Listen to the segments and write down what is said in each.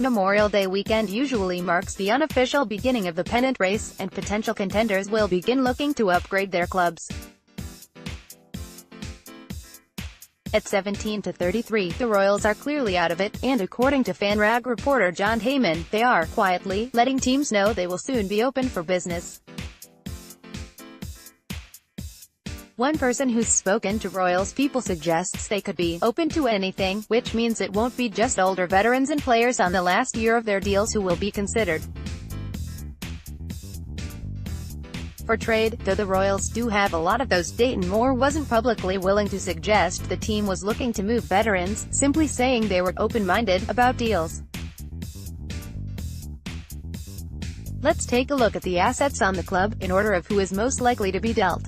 Memorial Day weekend usually marks the unofficial beginning of the pennant race, and potential contenders will begin looking to upgrade their clubs. At 17-33, the Royals are clearly out of it, and according to FanRag reporter Jon Heyman, they are, quietly, letting teams know they will soon be open for business. One person who's spoken to Royals people suggests they could be open to anything, which means it won't be just older veterans and players on the last year of their deals who will be considered for trade, though the Royals do have a lot of those. Dayton Moore wasn't publicly willing to suggest the team was looking to move veterans, simply saying they were open-minded about deals. Let's take a look at the assets on the club, in order of who is most likely to be dealt.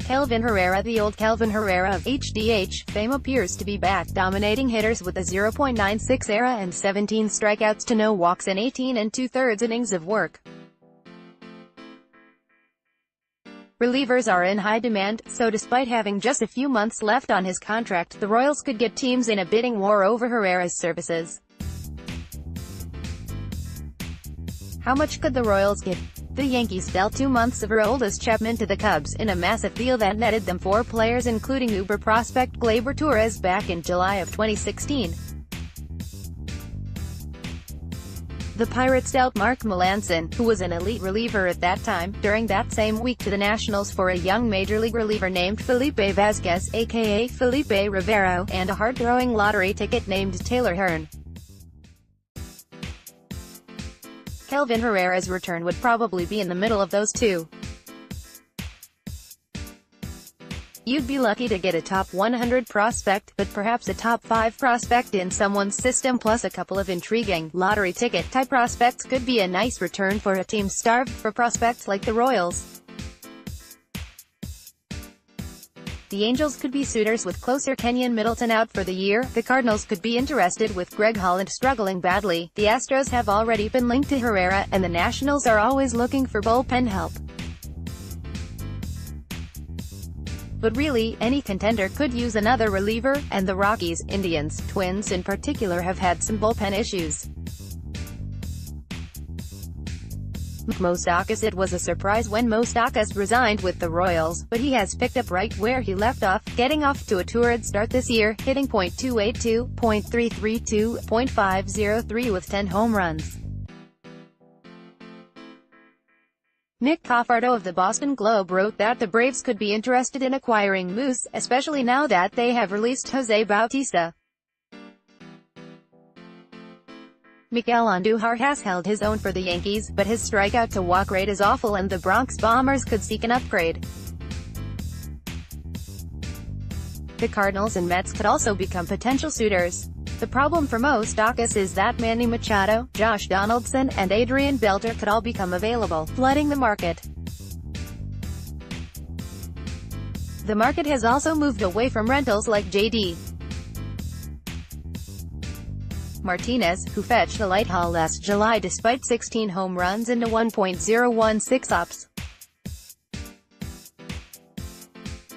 Kelvin Herrera. The old Kelvin Herrera of HDH fame appears to be back, dominating hitters with a 0.96 ERA and 17 strikeouts to no walks in 18 2/3 innings of work. Relievers are in high demand, so despite having just a few months left on his contract, the Royals could get teams in a bidding war over Herrera's services. How much could the Royals get? The Yankees dealt 2 months of Aroldis Chapman to the Cubs, in a massive deal that netted them 4 players including Uber prospect Gleyber Torres back in July of 2016. The Pirates dealt Mark Melancon, who was an elite reliever at that time, during that same week to the Nationals for a young Major League reliever named Felipe Vasquez, aka Felipe Rivero, and a hard-throwing lottery ticket named Taylor Hearn. Kelvin Herrera's return would probably be in the middle of those two. You'd be lucky to get a top 100 prospect, but perhaps a top 5 prospect in someone's system plus a couple of intriguing, lottery ticket-type prospects could be a nice return for a team starved for prospects like the Royals. The Angels could be suitors with closer. Kenyon Middleton out for the year. The Cardinals could be interested with Greg Holland struggling badly. The Astros have already been linked to Herrera, and the Nationals are always looking for bullpen help. But really, any contender could use another reliever, and the Rockies, Indians, Twins in particular have had some bullpen issues. Moustakas. It was a surprise when Moustakas resigned with the Royals, but he has picked up right where he left off, getting off to a torrid start this year, hitting .282, .332, .503 with 10 home runs. Nick Coffardo of the Boston Globe wrote that the Braves could be interested in acquiring Moose, especially now that they have released Jose Bautista. Miguel Andujar has held his own for the Yankees, but his strikeout-to-walk rate is awful and the Bronx Bombers could seek an upgrade. The Cardinals and Mets could also become potential suitors. The problem for Moustakas is that Manny Machado, Josh Donaldson, and Adrian Beltre could all become available, flooding the market. The market has also moved away from rentals like J.D. Martinez, who fetched a light haul last July despite 16 home runs and a 1.016 OPS.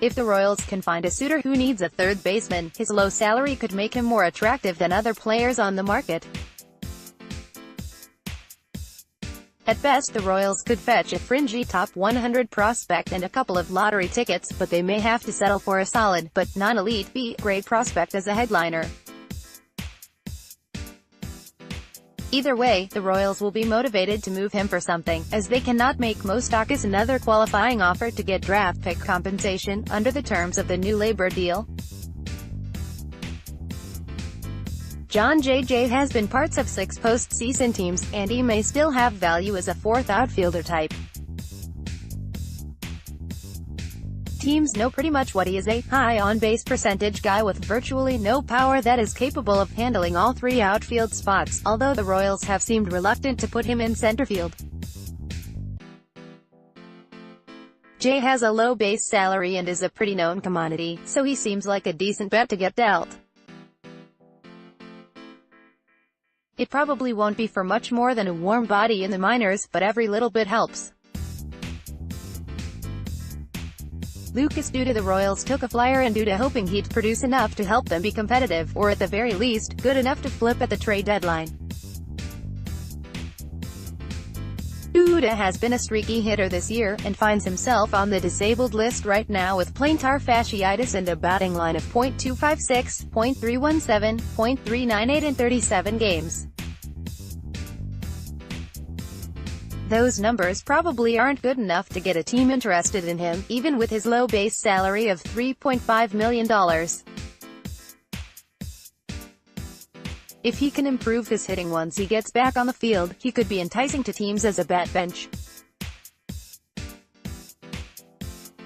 If the Royals can find a suitor who needs a third baseman, his low salary could make him more attractive than other players on the market. At best, the Royals could fetch a fringy top 100 prospect and a couple of lottery tickets, but they may have to settle for a solid, but non-elite, B-grade prospect as a headliner. Either way, the Royals will be motivated to move him for something, as they cannot make Moustakas another qualifying offer to get draft pick compensation, under the terms of the new labor deal. John J.J. has been parts of 6 postseason teams, and he may still have value as a 4th outfielder type. Teams know pretty much what he is, a high on-base percentage guy with virtually no power that is capable of handling all 3 outfield spots, although the Royals have seemed reluctant to put him in center field. Jay has a low base salary and is a pretty known commodity, so he seems like a decent bet to get dealt. It probably won't be for much more than a warm body in the minors, but every little bit helps. Lucas due to the Royals took a flyer and due to hoping he'd produce enough to help them be competitive, or at the very least, good enough to flip at the trade deadline. Duda has been a streaky hitter this year, and finds himself on the disabled list right now with plantar fasciitis and a batting line of .256, .317, .398 in 37 games. Those numbers probably aren't good enough to get a team interested in him, even with his low base salary of $3.5 million. If he can improve his hitting once he gets back on the field, he could be enticing to teams as a backbench.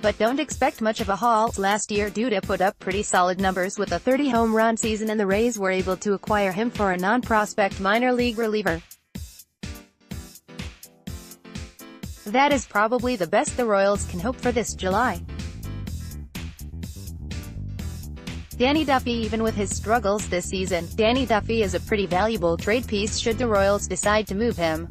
But don't expect much of a haul. Last year Duda put up pretty solid numbers with a 30-home run season, and the Rays were able to acquire him for a non-prospect minor league reliever. That is probably the best the Royals can hope for this July. Danny Duffy. Even with his struggles this season, Danny Duffy is a pretty valuable trade piece should the Royals decide to move him.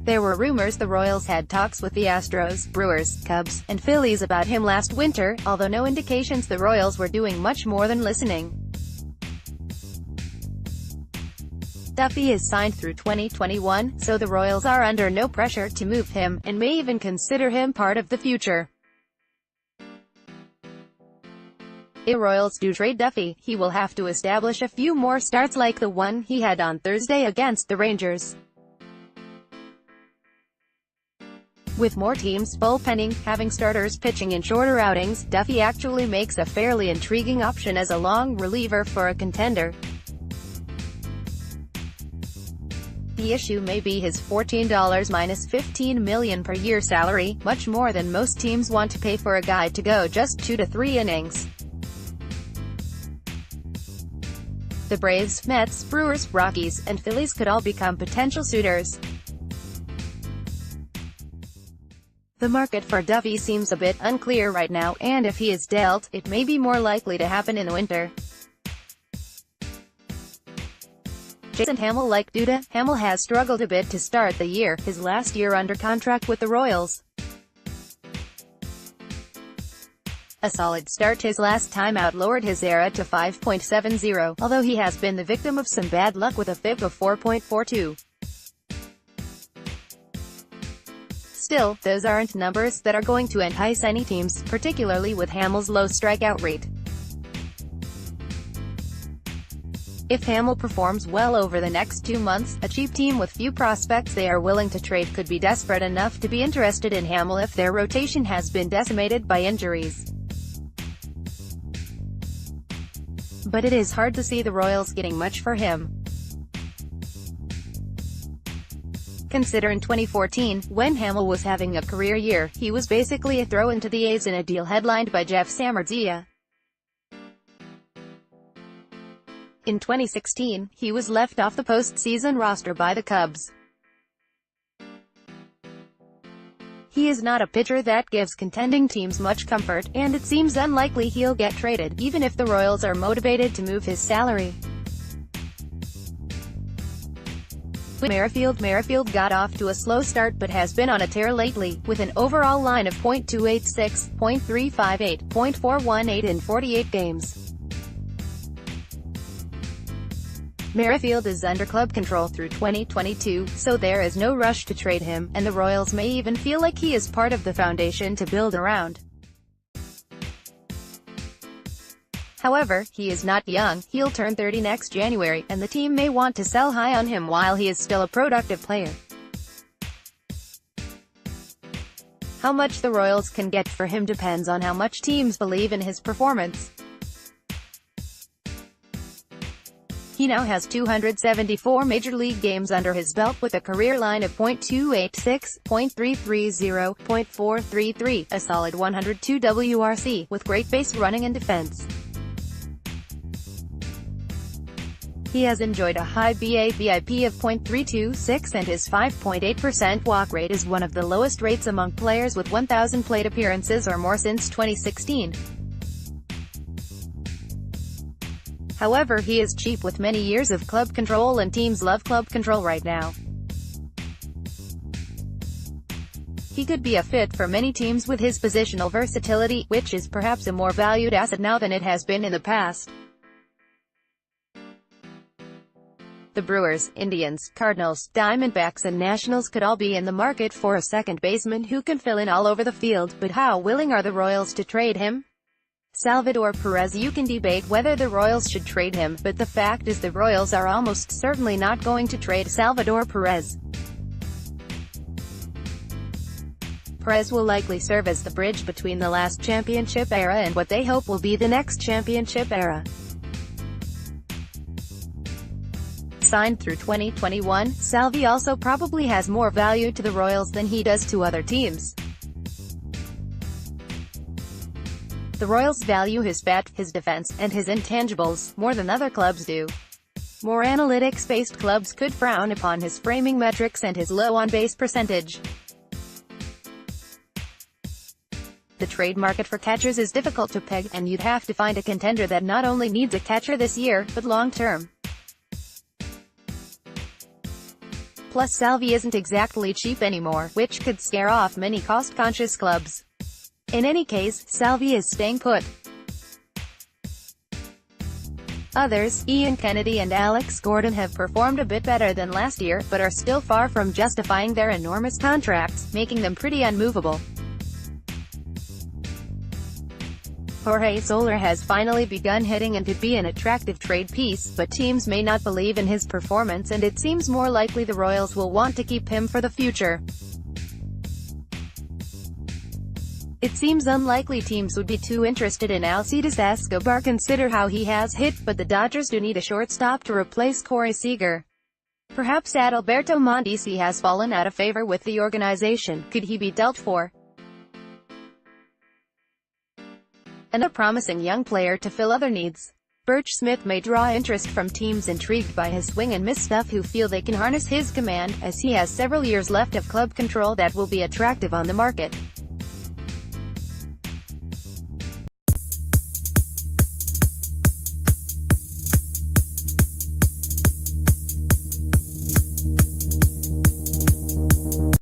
There were rumors the Royals had talks with the Astros, Brewers, Cubs, and Phillies about him last winter, although no indications the Royals were doing much more than listening. Duffy is signed through 2021, so the Royals are under no pressure to move him, and may even consider him part of the future. If Royals do trade Duffy, he will have to establish a few more starts like the one he had on Thursday against the Rangers. With more teams bullpenning, having starters pitching in shorter outings, Duffy actually makes a fairly intriguing option as a long reliever for a contender. The issue may be his $14 minus $15 million per year salary, much more than most teams want to pay for a guy to go just 2 to 3 innings. The Braves, Mets, Brewers, Rockies, and Phillies could all become potential suitors. The market for Duffy seems a bit unclear right now, and if he is dealt, it may be more likely to happen in the winter. Jason Hammel. Like Duda, Hammel has struggled a bit to start the year, his last year under contract with the Royals. A solid start his last time out lowered his ERA to 5.70, although he has been the victim of some bad luck with a FIP of 4.42. Still, those aren't numbers that are going to entice any teams, particularly with Hammel's low strikeout rate. If Hammel performs well over the next 2 months, a cheap team with few prospects they are willing to trade could be desperate enough to be interested in Hammel if their rotation has been decimated by injuries. But it is hard to see the Royals getting much for him. Consider in 2014, when Hammel was having a career year, he was basically a throw-in to the A's in a deal headlined by Jeff Samardzija. In 2016, he was left off the postseason roster by the Cubs. He is not a pitcher that gives contending teams much comfort, and it seems unlikely he'll get traded, even if the Royals are motivated to move his salary. Merrifield got off to a slow start but has been on a tear lately, with an overall line of .286, .358, .418 in 48 games. Merrifield is under club control through 2022, so there is no rush to trade him, and the Royals may even feel like he is part of the foundation to build around. However, he is not young, he'll turn 30 next January, and the team may want to sell high on him while he is still a productive player. How much the Royals can get for him depends on how much teams believe in his performance. He now has 274 Major League games under his belt with a career line of .286, .330, .433, a solid 102 WRC, with great base running and defense. He has enjoyed a high BABIP of .326 and his 5.8% walk rate is one of the lowest rates among players with 1,000 plate appearances or more since 2016. However, he is cheap with many years of club control, and teams love club control right now. He could be a fit for many teams with his positional versatility, which is perhaps a more valued asset now than it has been in the past. The Brewers, Indians, Cardinals, Diamondbacks and Nationals could all be in the market for a second baseman who can fill in all over the field, but how willing are the Royals to trade him? Salvador Perez. You can debate whether the Royals should trade him, but the fact is the Royals are almost certainly not going to trade Salvador Perez. Perez will likely serve as the bridge between the last championship era and what they hope will be the next championship era. Signed through 2021, Salvi also probably has more value to the Royals than he does to other teams. The Royals value his bat, his defense, and his intangibles more than other clubs do. More analytics-based clubs could frown upon his framing metrics and his low on-base percentage. The trade market for catchers is difficult to peg, and you'd have to find a contender that not only needs a catcher this year, but long-term. Plus Salvi isn't exactly cheap anymore, which could scare off many cost-conscious clubs. In any case, Salvi is staying put. Others, Ian Kennedy and Alex Gordon, have performed a bit better than last year, but are still far from justifying their enormous contracts, making them pretty unmovable. Jorge Soler has finally begun hitting and could be an attractive trade piece, but teams may not believe in his performance and it seems more likely the Royals will want to keep him for the future. It seems unlikely teams would be too interested in Alcides Escobar. Consider how he has hit, but the Dodgers do need a shortstop to replace Corey Seager. Perhaps Adalberto Mondesi has fallen out of favor with the organization. Could he be dealt for? And a promising young player to fill other needs. Burch Smith may draw interest from teams intrigued by his swing-and-miss stuff who feel they can harness his command, as he has several years left of club control that will be attractive on the market.